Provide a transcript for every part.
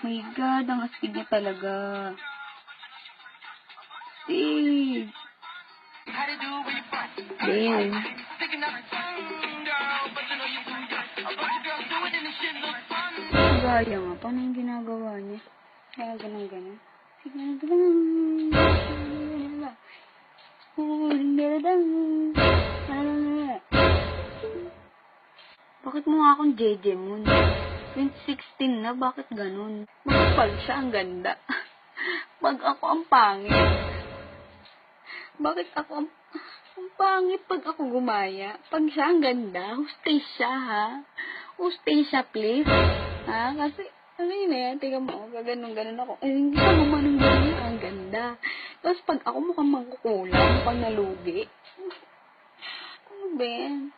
My God, ang astig niya talaga. Astig. Damn. Gaya nga, paano yung ginagawa niya? Kaya ganun. Sige, bakit mo nga akong JJ Moon? 2016 na, bakit ganun? Makapal siya, ang ganda. Pag ako ang pangit. Bakit ako ang pangit pag ako gumaya? Pag siya ang ganda, stay siya ha? Stay siya please. Ha? Kasi, ano yun eh, tingnan mo, gaganong-ganon ako. Hindi siya gumanong-ganon, ang ganda. Tapos pag ako mukhang mangkukulang, pag nalugi. Ano ba yan?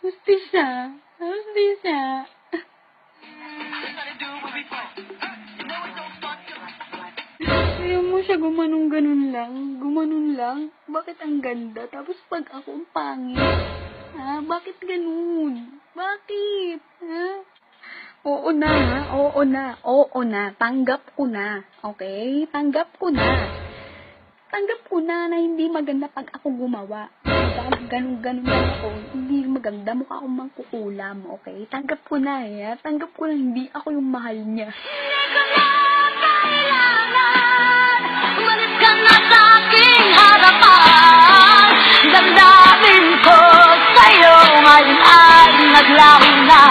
Gusto siya. Ayaw mo siya gumanong-ganon lang. Bakit ang ganda? Tapos pag ako ang pangit. Ha? Bakit ganun? Bakit? Ha? Oo na. Tanggap ko na. Okay? Tanggap ko na na hindi maganda pag ako gumawa. Ganun lang ako. Hindi maganda. Mukha akong mangkukulam. Okay? Tanggap ko na eh. Tanggap ko na hindi ako yung mahal niya. Hindi ko na kailangan. Umalis ka na sa aking harapan. Damdamin ko sa'yo ngayon ay naglaho na.